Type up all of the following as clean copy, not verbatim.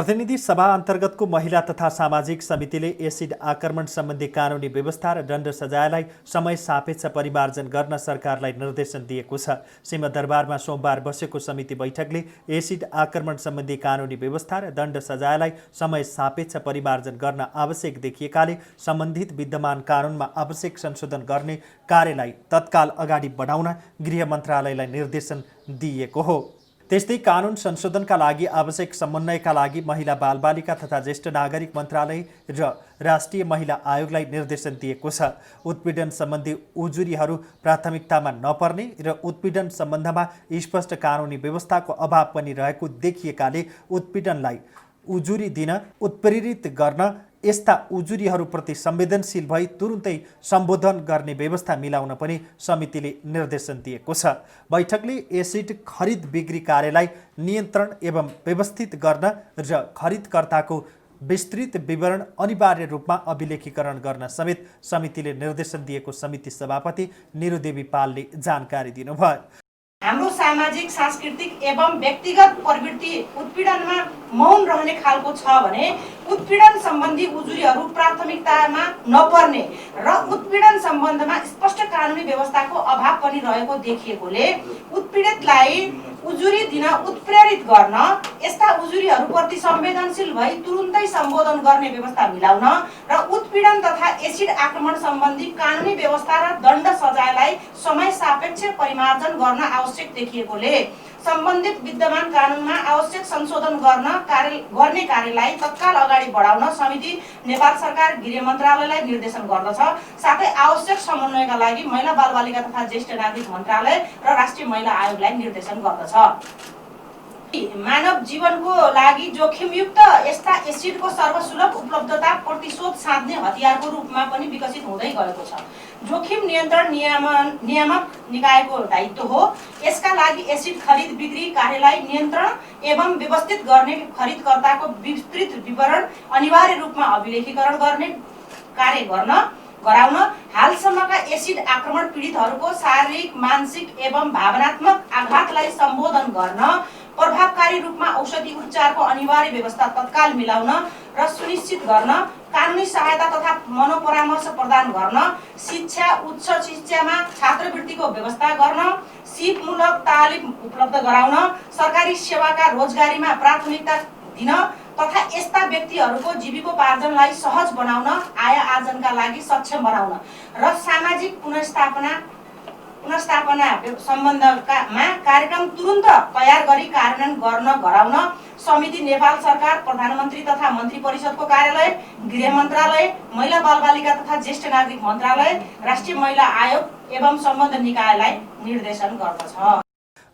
प्रतिनिधि सभा अन्तर्गतको महिला तथा सामाजिक समितिले एसिड आक्रमण सम्बन्धी कानुनी व्यवस्था र दण्ड सजायलाई समय सापेक्ष परिमार्जन गर्न सरकारलाई निर्देशन दिएको छ। सिंहदरबारमा सोमबार बसेको समिति बैठकले एसिड आक्रमण सम्बन्धी कानुनी व्यवस्था र दण्ड सजायलाई समय सापेक्ष परिमार्जन गर्न आवश्यक देखिएकाले सम्बन्धित विद्यमान कानुनमा आवश्यक संशोधन गर्ने कार्यलाई तत्काल अगाडि बढाउन गृह मन्त्रालयलाई निर्देशन दिएको हो। त्यस्तै कानुन संशोधनका लागि आवश्यक समन्वयका लागि महिला बालबालिका तथा ज्येष्ठ नागरिक मन्त्रालय र राष्ट्रिय महिला आयोगलाई निर्देशन दिएको छ। उत्पीडन सम्बन्धी उजुरीहरू प्राथमिकतामा नपर्ने र उत्पीडन सम्बन्धमा स्पष्ट कानुनी व्यवस्थाको अभाव पनि रहेको देखिएकाले उत्पीडनलाई उजुरी दिन उत्प्रेरित गर्न यस्ता उजुरीहरूप्रति संवेदनशील भई तुरुन्तै सम्बोधन गर्ने व्यवस्था मिलाउन पनि समितिले निर्देशन दिएको छ। बैठकले एसिड खरिद बिक्री कार्यलाई नियन्त्रण एवं व्यवस्थित गर्न र खरिदकर्ताको विस्तृत विवरण अनिवार्य रूपमा अभिलेखीकरण गर्न समेत समितिले निर्देशन दिएको समिति सभापति निरुदेवी पालले जानकारी दिनुभयो। हाम्रो सामाजिक सांस्कृतिक एवं व्यक्तिगत प्रवृत्ति उत्पीडनमा मौन रहने खालको छ भने उत्पीडन सम्बन्धी उजुरीहरू प्राथमिकतामा नपर्ने र उत्पीडन सम्बन्धमा स्पष्ट कानुनी व्यवस्थाको अभाव पनि रहेको देखिएकोले उत्पीडितलाई उजुरी दिन उत्प्रेरित गर्न यस्ता उजुरीहरूप्रति संवेदनशील भई तुरुन्तै सम्बोधन गर्ने व्यवस्था मिलाउन र उत्पीडन तथा एसिड आक्रमण सम्बन्धी कानुनी व्यवस्था र दण्ड सजायलाई समय सापेक्ष परिमार्जन गर्न आवश्यक देखिएकोले सम्बन्धित विद्यमान कानुनमा आवश्यक संशोधन गर्ने कार्यलाई तत्काल अगाडि बढाउन समिति नेपाल सरकार गृह मन्त्रालयलाई निर्देशन गर्दछ। साथै आवश्यक समन्वयका लागि महिला बालबालिका तथा ज्येष्ठ नागरिक मन्त्रालय र राष्ट्रिय महिला आयोगलाई निर्देशन गर्दछ। मानव जीवनको लागि जोखिमयुक्त यस्ता एसिडको सर्वसुलभ उपलब्धता प्रतिशोध साध्ने हतियारको रूपमा पनि विकसित हुँदै गएको छ। जोखिम नियन्त्रण नियामक निकायको दायित्व हो। यसका लागि एसिड खरिद बिक्री कार्यलाई नियन्त्रण एवं व्यवस्थित गर्ने खरिदकर्ताको विस्तृत विवरण अनिवार्य रूपमा अभिलेखीकरण गर्ने कार्य गराउन हालसम्मका एसिड आक्रमण पीडितहरूको शारीरिक मानसिक एवं भावनात्मक आघातलाई सम्बोधन गर्न प्रभावकारी रूपमा औषधि उपचारको अनिवार्य व्यवस्था तत्काल मिलाउन र सुनिश्चित गर्न कानुनी सहायता तथा मनोपरामर्श प्रदान गर्न शिक्षा उच्च शिक्षामा छात्रवृत्तिको व्यवस्था गर्न सिपमूलक तालिम उपलब्ध गराउन सरकारी सेवाका रोजगारीमा प्राथमिकता दिन तथा यस्ता व्यक्तिहरूको जीविकोपार्जनलाई सहज बनाउन आय आर्जनका लागि सक्षम बनाउन र सामाजिक पुनर्स्थापना सम्बन्धमा कार्यक्रम तुरुन्त तयार गरी कार्यान्वयन गर्न गराउन समिति नेपाल सरकार प्रधानमन्त्री तथा मन्त्री परिषदको कार्यालय गृह मन्त्रालय महिला बालबालिका तथा ज्येष्ठ नागरिक मन्त्रालय राष्ट्रिय महिला आयोग एवं सम्बद्ध निकायलाई निर्देशन गर्दछ।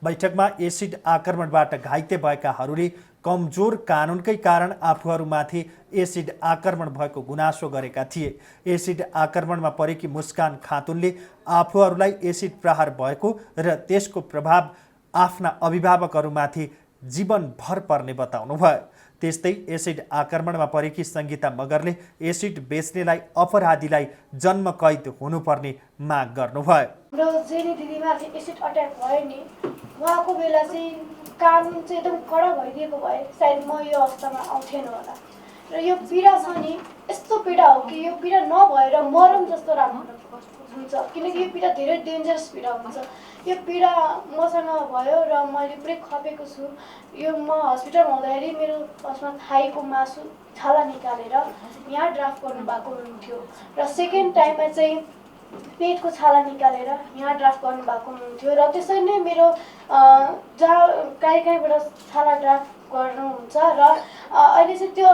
बैठकमा एसिड आक्रमणबाट घाइते भएकाहरूले कमजोर कानुनकै कारण आफूहरूमाथि एसिड आक्रमण भएको गुनासो गरेका थिए। एसिड आक्रमणमा परेकी मुस्कान खातुनले आफूहरूलाई एसिड प्रहार भएको र त्यसको प्रभाव आफ्ना अभिभावकहरूमाथि जीवनभर पर्ने बताउनुभयो। त्यस्तै एसिड आक्रमणमा परेकी सङ्गीता मगरले एसिड बेच्नेलाई अपराधीलाई जन्म कैद हुनुपर्ने माग गर्नुभयो। र जेनी दिदीमाथि एसिड अट्याक भयो नि उहाँको बेला चाहिँ कानुन चाहिँ एकदम कडा भइदिएको भए सायद म यो अवस्थामा आउँथेन होला। र यो पीडा छ नि यस्तो पीडा हो कि यो पीडा नभएर मरम जस्तो राम्रो हुन्छ, किनकि यो पीडा धेरै डेन्जरस पीडा हुन्छ। यो पीडा मसँग भयो र मैले पुरै खपेको छु। यो म हस्पिटलमा हुँदाखेरि मेरो फर्स्टमा थाईको मासु छाला निकालेर यहाँ ड्राफ्ट गर्नुभएको हुन्थ्यो र सेकेन्ड टाइममा चाहिँ पेटको छाला निकालेर यहाँ ड्राफ्ट गर्नुभएको हुन्थ्यो र त्यसरी नै मेरो जहाँ कहीँबाट छाला ड्राफ्ट गर्नुहुन्छ र अहिले चाहिँ त्यो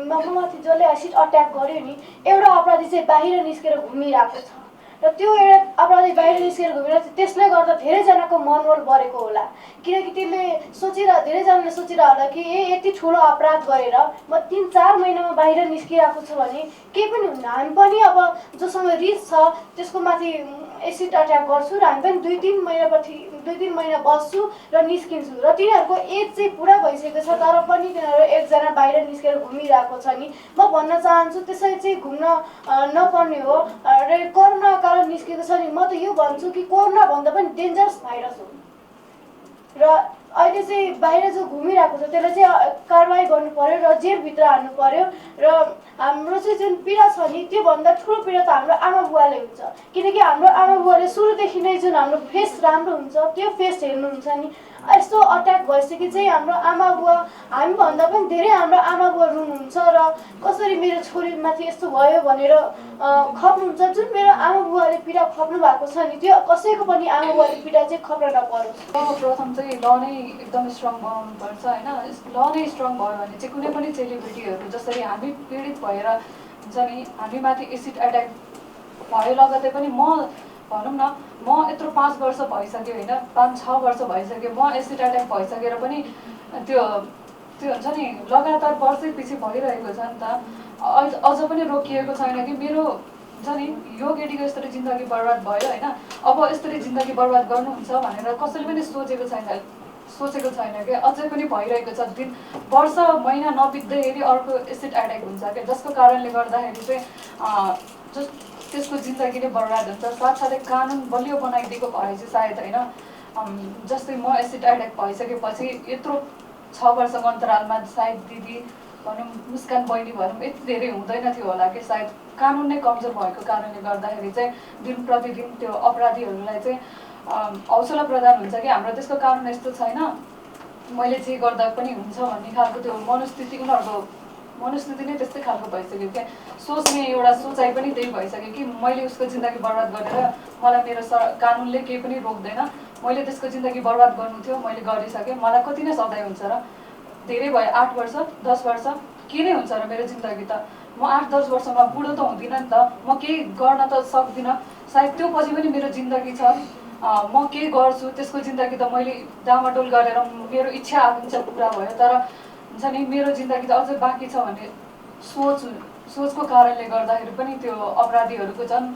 ममाथि जसले एसिड अट्याक गर्यो नि एउटा अपराधी चाहिँ बाहिर निस्केर घुमिरहेको छ र त्यो एउटा अपराधी बाहिर निस्केर घुमिरहेको छ। त्यसले गर्दा धेरैजनाको मनोबल बढेको होला, किनकि त्यसले धेरैजनाले सोचिरह होला कि यति ठुलो अपराध गरेर म 3-4 महिनामा बाहिर निस्किरहेको छु भने केही पनि हुन्न। हामी पनि अब जोसँग रिस छ त्यसको माथि एसिड अट्याक गर्छु र हामी पनि 2-3 महिना बस्छु र निस्किन्छु र तिनीहरूको एज चाहिँ पुरा भइसकेको छ तर पनि तिनीहरू एकजना बाहिर निस्केर घुमिरहेको छ नि। म भन्न चाहन्छु त्यसरी चाहिँ घुम्न नपर्ने हो र कोरोना कारण निस्केको छ नि। म त यो भन्छु कि कोरोना भन्दा पनि डेन्जरस भाइरस हो र अहिले चाहिँ बाहिर जो घुमिरहेको छ त्यसलाई चाहिँ कारवाही गर्नु पर्यो र जेलभित्र हाल्नु पर्यो र हाम्रो चाहिँ जुन पीडा छ नि त्योभन्दा ठुलो पीडा त हाम्रो आमा बुवाले हुन्छ, किनकि हाम्रो आमा बुवाले सुरुदेखि नै जुन हाम्रो फेस राम्रो हुन्छ त्यो फेस हेर्नुहुन्छ नि। यस्तो अट्याक भइसके चाहिँ हाम्रो आमा बुवा हामीभन्दा पनि धेरै हाम्रो आमा बुवा रुनुहुन्छ र कसरी मेरो छोरीमाथि यस्तो भयो भनेर खप्नुहुन्छ। जुन मेरो आमा बुवाले पीडा खप्नु भएको छ नि त्यो कसैको पनि आमा बुवाले पीडा चाहिँ खप्न नपरोस्। प्रथम चाहिँ ल नै एकदमै स्ट्रङ बनाउनु पर्छ होइन। ल नै स्ट्रङ भयो भने चाहिँ कुनै पनि सेलिब्रिटीहरू जसरी हामी पीडित भएर हुन्छ नि हामीमाथि एसिड एट्याक भयो लगतै पनि भनौँ न म यत्रो 5 वर्ष भइसक्यो होइन, 5-6 वर्ष भइसक्यो म एसिड एट्याक भइसकेर पनि त्यो हुन्छ नि लगातार वर्षै पछि भइरहेको छ नि त। अझ पनि रोकिएको छैन कि मेरो हुन्छ नि यो केटीको यसरी जिन्दगी बर्बाद भयो होइन, अब यसरी जिन्दगी बर्बाद गर्नुहुन्छ भनेर कसैले पनि सोचेको छैन कि अझै पनि भइरहेको छ। दिन वर्ष महिना नबित्दैखेरि अर्को एसिड एट्याक हुन्छ क्या, जसको कारणले गर्दाखेरि चाहिँ त्यसको जिन्दगी नै बर्बाद हुन्छ। साथसाथै कानुन बलियो बनाइदिएको भए चाहिँ सायद होइन, जस्तै म एसिड एट्याक भइसकेपछि यत्रो 6 वर्षको अन्तरालमा सायद दिदी भनौँ मुस्कान बहिनी भनौँ यति धेरै हुँदैन थियो होला कि। सायद कानुन नै कमजोर भएको कारणले गर्दाखेरि चाहिँ दिन प्रतिदिन त्यो अपराधीहरूलाई चाहिँ हौसला प्रदान हुन्छ कि हाम्रो देशको कानुन यस्तो छैन, मैले जे गर्दा पनि हुन्छ भन्ने खालको त्यो मनस्थिति उनीहरूको मनस्थिति नै त्यस्तै खालको भइसक्यो क्या। सोच्ने एउटा सोचाइ पनि त्यही भइसक्यो कि मैले उसको जिन्दगी बर्बाद गरेर मलाई मेरो कानुनले केही पनि रोक्दैन, मैले त्यसको जिन्दगी बर्बाद गर्नु थियो मैले गरिसकेँ, मलाई कति नै सजाय हुन्छ र। धेरै भयो 8 वर्ष 10 वर्ष के नै हुन्छ र मेरो जिन्दगी त। म 8-10 वर्षमा बुढो त हुँदिनँ नि त, म केही गर्न त सक्दिनँ। सायद त्यो पछि पनि मेरो जिन्दगी छ, म के गर्छु त्यसको जिन्दगी त मैले डामाडोल गरेर मेरो इच्छा आकाङ्क्षा पुरा भयो, तर हुन्छ नि मेरो जिन्दगी त अझै बाँकी छ भन्ने सोचको कारणले गर्दाखेरि पनि त्यो अपराधीहरूको झन्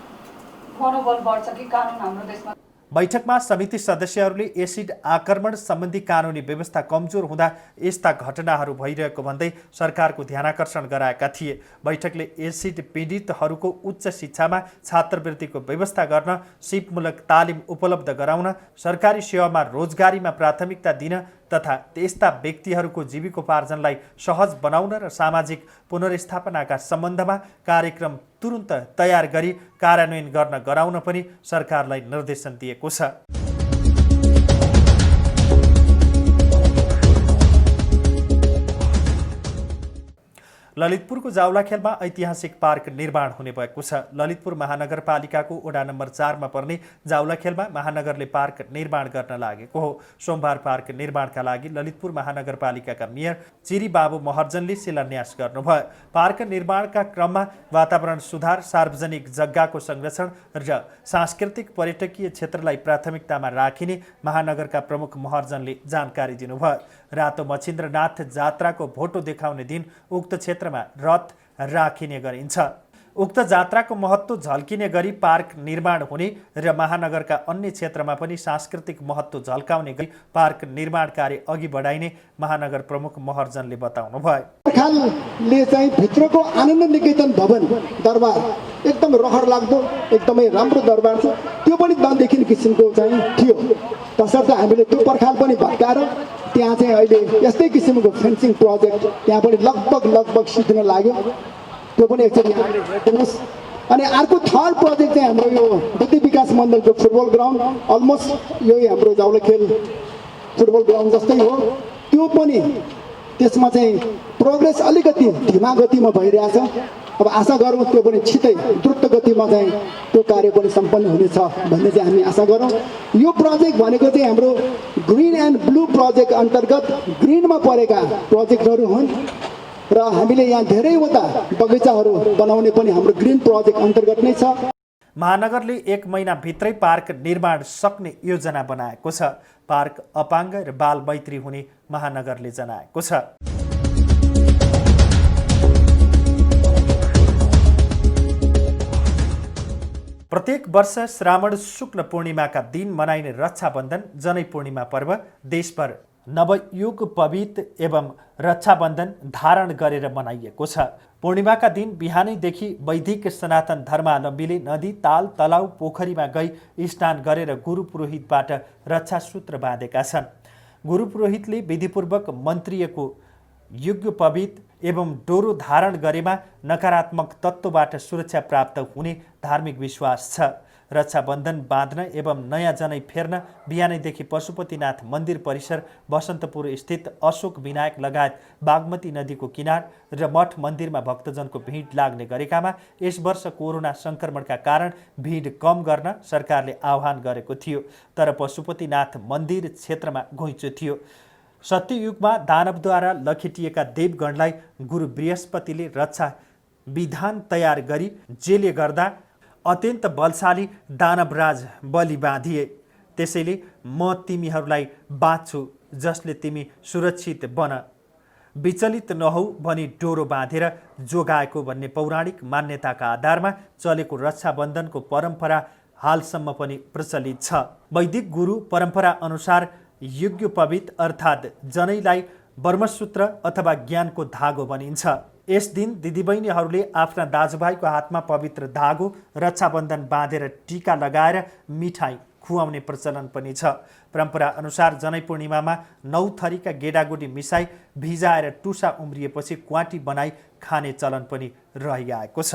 मनोबल बढ्छ कि कानुन हाम्रो देशमा। बैठकमा समिति सदस्यहरूले एसिड आक्रमण सम्बन्धी कानुनी व्यवस्था कमजोर हुँदा यस्ता घटनाहरू भइरहेको भन्दै सरकारको ध्यानाकर्षण गराएका थिए। बैठकले एसिड पीडितहरूको उच्च शिक्षामा छात्रवृत्तिको व्यवस्था गर्न, सिपमूलक तालिम उपलब्ध गराउन, सरकारी सेवामा रोजगारीमा प्राथमिकता दिन तथा त्यस्ता व्यक्तिहरूको जीविकोपार्जनलाई सहज बनाउन र सामाजिक पुनर्स्थापनाका सम्बन्धमा कार्यक्रम तुरुन्त तयार गरी कार्यान्वयन गर्न गराउन पनि सरकारलाई निर्देशन दिएको छ। ललितपुरको जावलाखेलमा ऐतिहासिक पार्क निर्माण हुने भएको छ। ललितपुर महानगरपालिकाको वडा नम्बर 4 मा पर्ने जावलाखेलमा महानगरले पार्क निर्माण गर्न लागेको हो। सोमबार पार्क निर्माणका लागि ललितपुर महानगरपालिकाका मेयर चिरी बाबु महर्जनले शिलान्यास गर्नुभयो। पार्क निर्माणका क्रममा वातावरण सुधार, सार्वजनिक जग्गाको संरक्षण र सांस्कृतिक पर्यटकीय क्षेत्रलाई प्राथमिकतामा राखिने महानगरका प्रमुख महर्जनले जानकारी दिनुभयो। रातो मच्छिन्द्रनाथ जात्राको भोटो देखाउने दिन उक्त क्षेत्रमा रथ राखिने गरिन्छ। उक्त जात्राको महत्त्व झल्किने गरी पार्क निर्माण हुने र महानगरका अन्य क्षेत्रमा पनि सांस्कृतिक महत्त्व झल्काउने गरी पार्क निर्माण कार्य अघि बढाइने महानगर प्रमुख महर्जनले बताउनुभयो। सरकारले चाहिँ भित्रको आनन्द निकेतन भवन दरबार एकदम रहर लाग्दो एकदमै राम्रो दरबार छ, त्यो पनि नदेखिने किसिमको चाहिँ थियो। तसर्थ हामीले त्यो पर्खाल पनि भत्काएर त्यहाँ चाहिँ अहिले यस्तै किसिमको फेन्सिङ प्रोजेक्ट त्यहाँ पनि लगभग सिद्धिन लाग्यो, त्यो पनि एकचोटि यहाँले हेरिदिनुहोस्। अनि अर्को थर्ड प्रोजेक्ट चाहिँ हाम्रो यो बुद्धि विकास मण्डलको फुटबल ग्राउन्ड, अलमोस्ट यही हाम्रो जावलाखेल फुटबल ग्राउन्ड जस्तै हो, त्यो पनि त्यसमा चाहिँ प्रोग्रेस अलिकति धीमा गतिमा भइरहेछ। अब आशा गरौँ त्यो पनि छिटै द्रुत गतिमा चाहिँ त्यो कार्य पनि सम्पन्न हुनेछ भन्ने चाहिँ हामी आशा गरौँ। यो प्रोजेक्ट भनेको चाहिँ हाम्रो ग्रिन एन्ड ब्लू प्रोजेक्ट अन्तर्गत ग्रिनमा परेका प्रोजेक्टहरू हुन् र हामीले यहाँ धेरैवटा बगैँचाहरू बनाउने पनि हाम्रो ग्रिन प्रोजेक्ट अन्तर्गत नै छ। महानगरले 1 महिनाभित्रै पार्क निर्माण सक्ने योजना बनाएको छ। पार्क अपाङ्ग र बाल मैत्री हुने महानगरले जनाएको छ। प्रत्येक वर्ष श्रावण शुक्ल पूर्णिमाका दिन मनाइने रक्षाबन्धन जनै पूर्णिमा पर्व देशभर नवयुग पवित्र एवं रक्षाबन्धन धारण गरेर मनाइएको छ। पूर्णिमाका दिन बिहानैदेखि वैदिक सनातन धर्मावलम्बीले नदी, ताल, तलाउ, पोखरीमा गई स्नान गरेर गुरु पुरोहितबाट रक्षासूत्र बाँधेका छन्। गुरुपुरोहितले विधिपूर्वक मन्त्रिएको यज्ञोपवीत एवं डोरो धारण गरेमा नकारात्मक तत्त्वबाट सुरक्षा प्राप्त हुने धार्मिक विश्वास छ। रक्षाबन्धन बाँध्न एवं नयाँ जनै फेर्न बिहानैदेखि पशुपतिनाथ मन्दिर परिसर, बसन्तपुर स्थित अशोक विनायक लगायत बागमती नदीको किनार र मठ मन्दिरमा भक्तजनको भिड लाग्ने गरेकामा यस वर्ष कोरोना सङ्क्रमणका कारण भिड कम गर्न सरकारले आह्वान गरेको थियो। तर पशुपतिनाथ मन्दिर क्षेत्रमा घुइँचो थियो। सत्ययुगमा दानवद्वारा लखेटिएका देवगणलाई गुरु बृहस्पतिले रक्षा विधान तयार गरी जेले गर्दा अत्यन्त बलशाली दानवराज बलि बाँधिए। त्यसैले म तिमीहरूलाई बाँच्छु, जसले तिमी सुरक्षित बन, विचलित नहौ भनी डोरो बाँधेर जोगाएको भन्ने पौराणिक मान्यताका आधारमा चलेको रक्षाबन्धनको परम्परा हालसम्म पनि प्रचलित छ। वैदिक गुरु परम्परा अनुसार यज्ञोपवीत अर्थात् जनैलाई ब्रह्मसूत्र अथवा ज्ञानको धागो भनिन्छ। यस दिन दिदीबहिनीहरूले आफ्ना दाजुभाइको हातमा पवित्र धागो रक्षाबन्धन बाँधेर टीका लगाएर मिठाई खुवाउने प्रचलन पनि छ। परम्परा अनुसार जनै पूर्णिमामा 9 थरीका गेडागुडी मिसाई भिजाएर टुसा उम्रिएपछि क्वाटी बनाई खाने चलन पनि रहिआएको छ।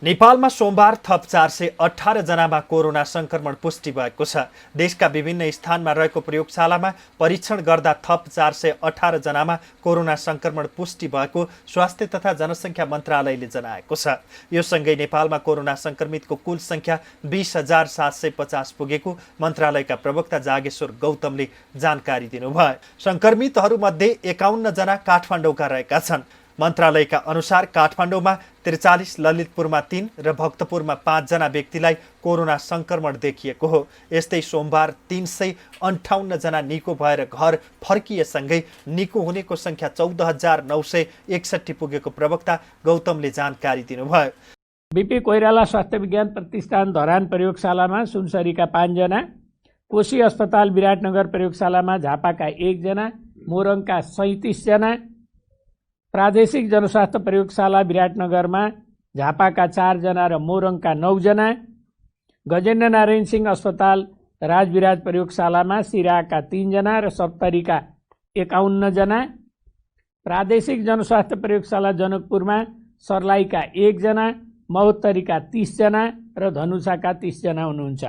नेपालमा सोमबार थप 418 जनामा कोरोना संक्रमण पुष्टि भएको छ। देशका विभिन्न स्थानमा रहेको प्रयोगशालामा परीक्षण गर्दा थप 418 जनामा कोरोना संक्रमण पुष्टि भएको स्वास्थ्य तथा जनसङ्ख्या मन्त्रालयले जनाएको छ। यो सँगै नेपालमा कोरोना संक्रमितको कुल सङ्ख्या 20,750 पुगेको मन्त्रालयका प्रवक्ता जागेश्वर गौतमले जानकारी दिनुभयो। संक्रमितहरूमध्ये 51 जना काठमाडौँका रहेका छन्। मन्त्रालयका अनुसार काठमाडौँमा 43, ललितपुरमा 3 र भक्तपुरमा 5 जना व्यक्तिलाई कोरोना संक्रमण देखिएको हो। यस्तै सोमबार 358 जना निको भएर घर फर्किएसँगै निको हुनेको सङ्ख्या 14,961 पुगेको प्रवक्ता गौतमले जानकारी दिनुभयो। बिपी कोइराला स्वास्थ्य विज्ञान प्रतिष्ठान धरान प्रयोगशालामा सुनसरीका 5 जना, कोशी अस्पताल विराटनगर प्रयोगशालामा झापाका 1 जना, मोरङका 37 जना, प्रादेशिक जनस्वास्थ्य प्रयोगशाला विराटनगरमा झापाका 4 जना र मोरङका 9 जना, गजेन्द्र नारायण सिंह अस्पताल राजविराज प्रयोगशालामा सिराका 3 जना र सप्तरीका 51 जना, प्रादेशिक जनस्वास्थ्य प्रयोगशाला जनकपुरमा सर्लाहीका 1 जना, महोत्तरीका 30 जना र धनुषाका 30 जना हुनुहुन्छ।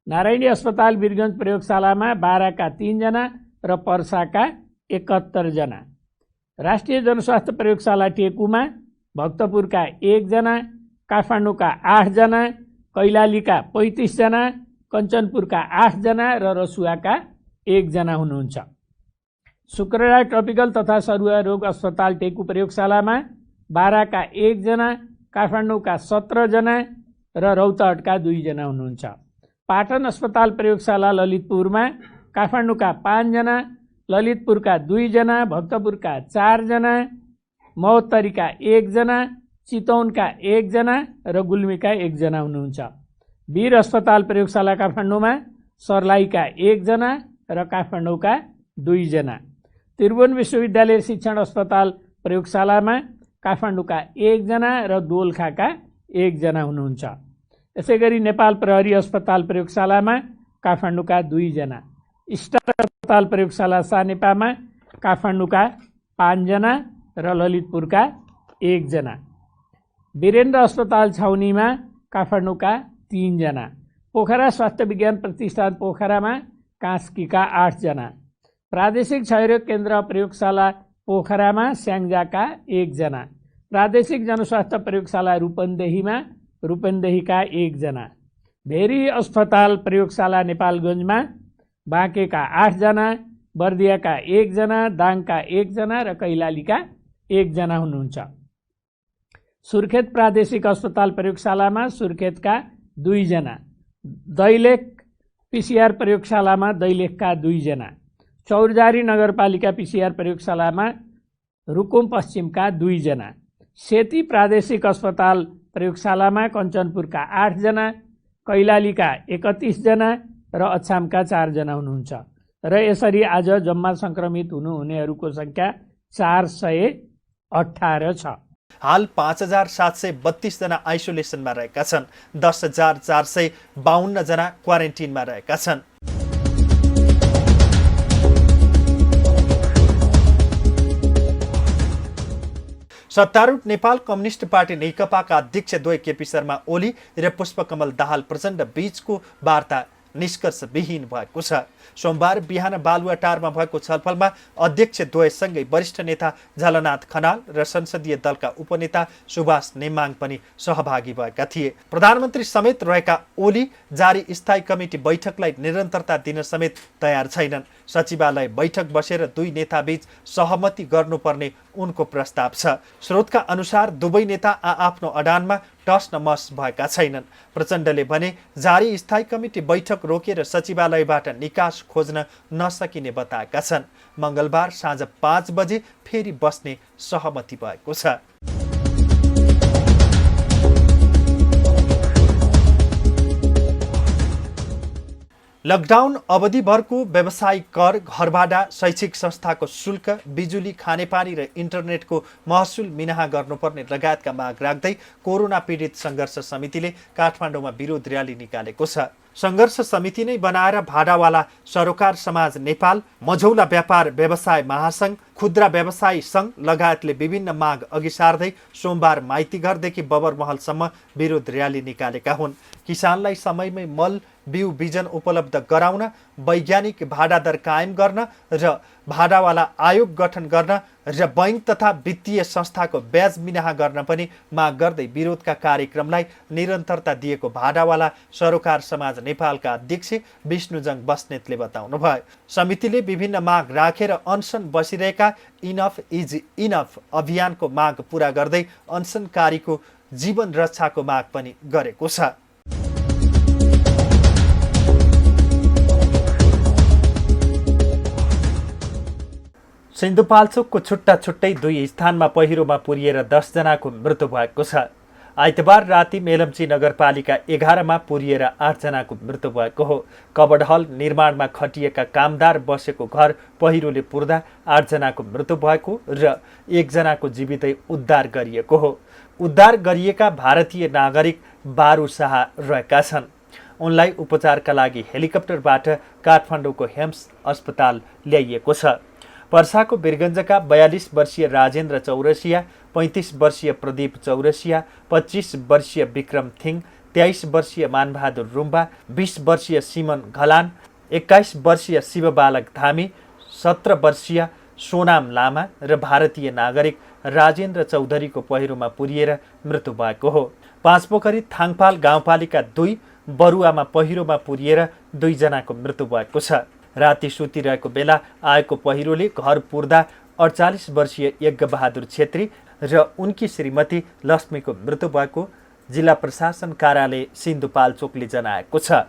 नारायणी अस्पताल वीरगञ्ज प्रयोगशालामा 12 का 3 जना र पर्साका 71 जना, राष्ट्रिय जनस्वास्थ्य प्रयोगशाला टेकुमा भक्तपुरका 1 जना, काठमाडौँका 8 जना, कैलालीका 35 जना, कञ्चनपुरका 8 जना र रसुवाका 1 जना हुनुहुन्छ। शुक्रराय ट्रपिकल तथा सरुवा रोग अस्पताल टेकु प्रयोगशालामा 12 का 1 जना, काठमाडौँका 17 जना र रौतहटका 2 जना हुनुहुन्छ। पाटन अस्पताल प्रयोगशाला ललितपुरमा काठमाडौँका 5 जना, ललितपुरका 2 जना, भक्तपुरका 4 जना, महोत्तरीका 1 जना, चितौनका 1 जना र गुल्मीका 1 जना हुनुहुन्छ। वीर अस्पताल प्रयोगशाला काठमाडौँमा सर्लाहीका 1 जना र काठमाडौँका 2 जना, त्रिभुवन विश्वविद्यालय शिक्षण अस्पताल प्रयोगशालामा काठमाडौँका 1 जना र दोलखाका 1 जना हुनुहुन्छ। यसैगरी नेपाल प्रहरी अस्पताल प्रयोगशालामा काठमाडौँका 2 जना, स्टार अस्पताल प्रयोगशाला सानेपामा काठमाडौँका 5 जना र ललितपुरका 1 जना, वीरेन्द्र अस्पताल छाउनीमा काठमाडौँका 3 जना, पोखरा स्वास्थ्य विज्ञान प्रतिष्ठान पोखरामा कास्कीका 8 जना, प्रादेशिक क्षयरोग केन्द्र प्रयोगशाला पोखरामा स्याङ्जाका 1 जना, प्रादेशिक जनस्वास्थ्य प्रयोगशाला रूपन्देहीका 1 जना, भेरी अस्पताल प्रयोगशाला नेपालगञ्जमा बाँकेका 8 जना, बर्दियाका 1 जना, दाङका 1 जना र कैलालीका 1 जना हुनुहुन्छ। सुर्खेत प्रादेशिक अस्पताल प्रयोगशालामा सुर्खेतका 2 जना, दैलेख पीसीआर प्रयोगशालामा दैलेखका 2 जना, चौरजारी नगरपालिका पीसीआर प्रयोगशालामा रुकुम पश्चिमका 2 जना, सेती प्रादेशिक अस्पताल प्रयोगशालामा कञ्चनपुरका 8 जना, कैलालीका 31 जना र अछामका 4 जना हुनुहुन्छ। र यसरी आज जम्मा संक्रमित हुनुहुनेहरूको संख्या 418 छ। हाल 5,732 जना आइसोलेसनमा रहेका छन्। 10,452 जना क्वारेन्टिनमा रहेका छन्। सत्तारूढ नेपाल कम्युनिस्ट पार्टी नेकपाका अध्यक्ष द्वय केपी शर्मा ओली र पुष्पकमल दाहाल प्रचण्ड बीचको वार्ता निष्कर्षविहीन भएको छ। सोमबार बिहान बालुवाटारमा भएको छलफलमा अध्यक्ष द्वयसँगै वरिष्ठ नेता झलनाथ खनाल र संसदीय दलका उपनेता सुभाष नेमाङ पनि सहभागी भएका थिए। प्रधानमन्त्री समेत रहेका ओली जारी स्थायी कमिटी बैठकलाई निरन्तरता दिन समेत तयार छैनन्। सचिवालय बैठक बसेर दुई नेताबीच सहमति गर्नुपर्ने उनको प्रस्ताव छ। स्रोतका अनुसार दुवै नेता आआफ्नो अडानमा टस न मस भएका छैनन्। प्रचण्डले भने जारी स्थायी कमिटी बैठक रोकेर सचिवालयबाट निकास खोज्न नसकिने बताएका छन्। मङ्गलबार साँझ 5 बजे फेरि बस्ने सहमति भएको छ। लकडाउन अवधिभरको व्यावसायिक कर, घरभाडा, शैक्षिक संस्थाको शुल्क, बिजुली, खानेपानी र इन्टरनेटको महसुल मिनाहा गर्नुपर्ने लगायतका माग राख्दै कोरोना पीडित सङ्घर्ष समितिले काठमाडौँमा विरोध र्याली निकालेको छ। सङ्घर्ष समिति नै बनाएर भाडावाला सरोकार समाज नेपाल, मझौला व्यापार व्यवसाय महासङ्घ, खुद्रा व्यवसायी सङ्घ लगायतले विभिन्न माग अघि सार्दै सोमबार माइतीघरदेखि बबरमहलसम्म विरोध र्याली निकालेका हुन्। किसानलाई समयमै मल, बिउ, बिजन उपलब्ध गराउन, वैज्ञानिक भाडा दर कायम गर्न र भाडावाला आयोग गठन गर्न र बैङ्क तथा वित्तीय संस्थाको ब्याज मिनाहा गर्न पनि माग गर्दै विरोधका कार्यक्रमलाई निरन्तरता दिएको भाडावाला सरोकार समाज नेपालका अध्यक्ष विष्णुजङ बस्नेतले बताउनुभयो। समितिले विभिन्न माग राखेर अनसन बसिरहेका इनफ इज इनफ अभियानको माग पूरा गर्दै अनसनकारीको जीवन रक्षाको माग पनि गरेको छ। सिन्धुपाल्चोकको छुट्टा छुट्टै दुई स्थानमा पहिरोमा पुरिएर 10 जनाको मृत्यु भएको छ। आइतबार राति मेलम्ची नगरपालिका 11मा पुरिएर 8 जनाको मृत्यु भएको हो। कबडहल निर्माणमा खटिएका कामदार बसेको घर पहिरोले पुर्दा 8 जनाको मृत्यु भएको र 1 जनाको जीवितै उद्धार गरिएको हो। उद्धार गरिएका भारतीय नागरिक बारू शाह रहेका छन्। उनलाई उपचारका लागि हेलिकप्टरबाट काठमाडौँको हेम्स अस्पताल ल्याइएको छ। पर्साको बिरगञ्जका 42 वर्षीय राजेन्द्र चौरसिया, 35 वर्षीय प्रदीप चौरसिया, 25 वर्षीय विक्रम थिङ, 23 वर्षीय मानबहादुर रुम्बा, 20 वर्षीय सिमन घलान, 21 वर्षीय शिवबालक धामी, 17 वर्षीय सोनाम लामा र भारतीय नागरिक राजेन्द्र चौधरीको पहिरोमा पुरिएर मृत्यु भएको हो। पाँचपोखरी थाङपाल गाउँपालिका 2 बरुवामा पहिरोमा पुरिएर 2 जनाको मृत्यु भएको छ। राति सुतिरहेको बेला आएको पहिरोले घर पुर्दा 48 वर्षीय यज्ञबहादुर छेत्री र उनकी श्रीमती लक्ष्मीको मृत्यु भएको जिल्ला प्रशासन कार्यालय सिन्धुपाल्चोकले जनाएको छ।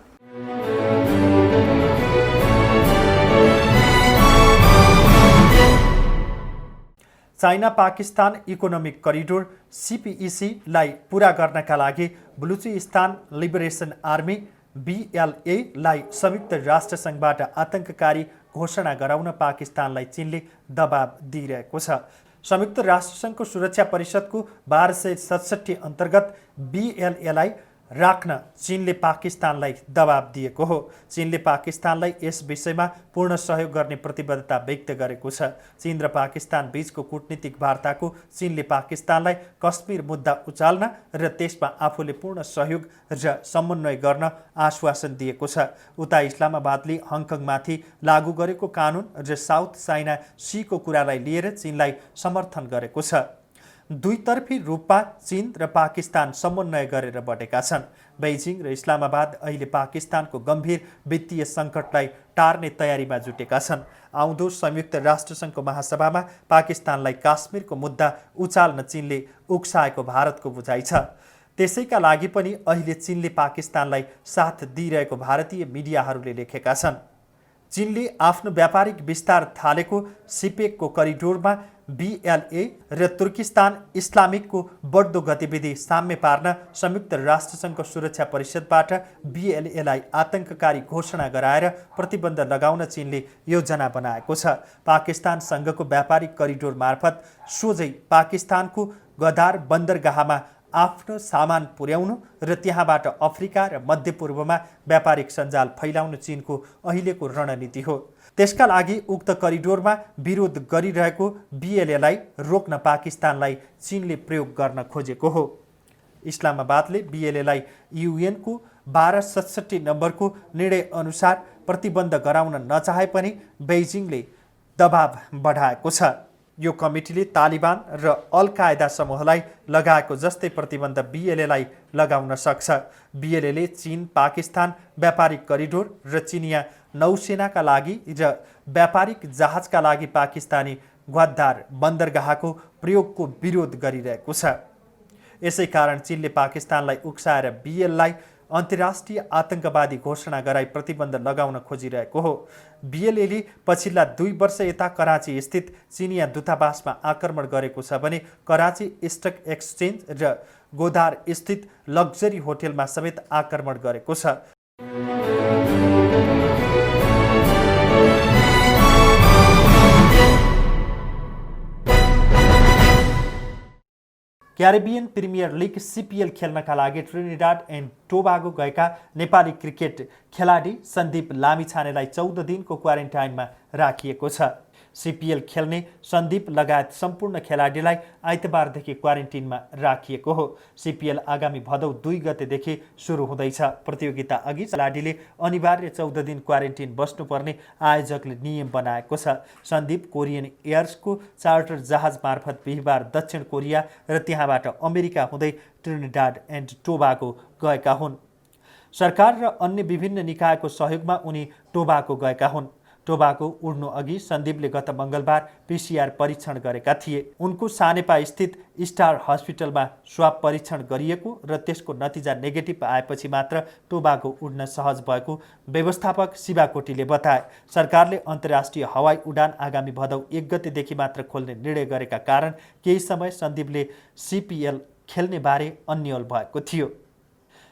चाइना पाकिस्तान इकोनोमिक करिडोर CPEC-लाई पूरा गर्नका लागि बलुचिस्तान लिबरेसन आर्मी BLA-लाई संयुक्त राष्ट्रसङ्घबाट आतंककारी घोषणा गराउन पाकिस्तानलाई चीनले दबाब दिइरहेको छ। संयुक्त राष्ट्रसङ्घको सुरक्षा परिषदको 1267 अन्तर्गत BLA-लाई राख्न चीनले पाकिस्तानलाई दबाब दिएको हो। चीनले पाकिस्तानलाई यस विषयमा पूर्ण सहयोग गर्ने प्रतिबद्धता व्यक्त गरेको छ। चीन र पाकिस्तान बीचको कूटनीतिक वार्ताको चीनले पाकिस्तानलाई कश्मीर मुद्दा उचाल्न र त्यसमा आफूले पूर्ण सहयोग र समन्वय गर्न आश्वासन दिएको छ। उता इस्लामाबादले हङकङमाथि लागू गरेको कानुन र साउथ चाइना सीको कुरालाई लिएर चीनलाई समर्थन गरेको छ। दुईतर्फी रूपमा चीन र पाकिस्तान समन्वय गरेर बढेका छन्। बेइजिङ र इस्लामाबाद अहिले पाकिस्तानको गम्भीर वित्तीय सङ्कटलाई टार्ने तयारीमा जुटेका छन्। आउँदो संयुक्त राष्ट्रसङ्घको महासभामा पाकिस्तानलाई काश्मीरको मुद्दा उचाल्न चीनले उक्साएको भारतको बुझाइ छ। त्यसैका लागि पनि अहिले चीनले पाकिस्तानलाई साथ दिइरहेको भारतीय मिडियाहरूले लेखेका छन्। चीनले आफ्नो व्यापारिक विस्तार थालेको सिपेकको करिडोरमा BLA र तुर्किस्तान इस्लामिकको बढ्दो गतिविधि साम्य पार्न संयुक्त राष्ट्रसङ्घको सुरक्षा परिषदबाट BLA-लाई आतंककारी घोषणा गराएर प्रतिबन्ध लगाउन चीनले योजना बनाएको छ। पाकिस्तानसँगको व्यापारिक करिडोर मार्फत सोझै पाकिस्तानको गदार बन्दरगाहमा आफ्नो सामान पुर्याउनु र त्यहाँबाट अफ्रिका र मध्यपूर्वमा व्यापारिक सञ्जाल फैलाउनु चीनको अहिलेको रणनीति हो। त्यसका लागि उक्त करिडोरमा विरोध गरिरहेको BLAलाई रोक्न पाकिस्तानलाई चीनले प्रयोग गर्न खोजेको हो। इस्लामाबादले BLAलाई UN को 1267 नम्बरको निर्णय अनुसार प्रतिबन्ध गराउन नचाहे पनि बेइजिङले दबाव बढाएको छ। यो कमिटीले तालिबान र अल कायदा समूहलाई लगाएको जस्तै प्रतिबन्ध BLAलाई लगाउन सक्छ। BLAले चीन पाकिस्तान व्यापारिक करिडोर र चिनिया नौसेनाका लागि र व्यापारिक जहाजका लागि पाकिस्तानी ग्वादार बन्दरगाहको प्रयोगको विरोध गरिरहेको छ। यसै कारण चीनले पाकिस्तानलाई उक्साएर BLAलाई अन्तर्राष्ट्रिय आतंकवादी घोषणा गराई प्रतिबन्ध लगाउन खोजिरहेको हो। BLAले पछिल्ला 2 वर्ष यता कराची स्थित चिनिया दूतावासमा आक्रमण गरेको छ भने कराची स्टक एक्सचेन्ज र गोदार स्थित लग्जरी होटेलमा समेत आक्रमण गरेको छ। क्यारिबियन प्रिमियर लिग CPL खेल्नका लागि ट्रिनिडाड एन्ड टोबागो गएका नेपाली क्रिकेट खेलाडी सन्दीप लामिछानेलाई 14 दिनको क्वारेन्टाइनमा राखिएको छ। CPL खेल्ने सन्दीप लगायत सम्पूर्ण खेलाडीलाई आइतबारदेखि क्वारेन्टिनमा राखिएको हो। CPL आगामी भदौ 2 गतेदेखि सुरु हुँदैछ। प्रतियोगिता अघि खेलाडीले अनिवार्य 14 दिन क्वारेन्टिन बस्नुपर्ने आयोजकले नियम बनाएको छ। सन्दीप कोरियन एयर्सको चार्टर जहाज मार्फत बिहिबार दक्षिण कोरिया र त्यहाँबाट अमेरिका हुँदै ट्रिनिडाड एन्ड टोबागो गएका हुन्। सरकार र अन्य विभिन्न निकायको सहयोगमा उनी टोबागो गएका हुन्। टोबागो उड्नु अघि सन्दीपले गत मङ्गलबार PCR परीक्षण गरेका थिए। उनको सानेपा स्थित स्टार हस्पिटलमा स्वाब परीक्षण गरिएको र त्यसको नतिजा नेगेटिभ आएपछि मात्र टोबागो उड्न सहज भएको व्यवस्थापक शिवाकोटीले बताए। सरकारले अन्तर्राष्ट्रिय हवाई उडान आगामी भदौ 1 गतेदेखि मात्र खोल्ने निर्णय गरेका कारण केही समय सन्दीपले CPL खेल्ने बारे अन्यल भएको थियो।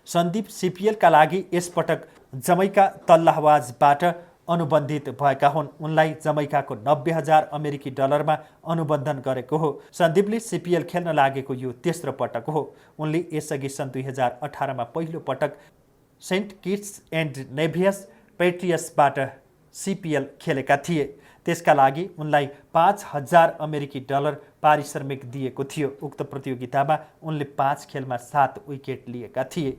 सन्दीप CPLका लागि यसपटक जमैका तल्लाहवाजबाट अनुबन्धित भएका हुन्। उनलाई जमैकाको 90,000 अमेरिकी डलरमा अनुबन्धन गरेको हो। सन्दीपले CPL खेल्न लागेको यो तेस्रो पटक हो। उनले यसअघि सन् 2018मा पहिलो पटक सेन्ट किट्स एन्ड नेभियस पेट्रियसबाट CPL खेलेका थिए। त्यसका लागि उनलाई 5,000 अमेरिकी डलर पारिश्रमिक दिएको थियो। उक्त प्रतियोगितामा उनले 5 खेलमा 7 विकेट लिएका थिए।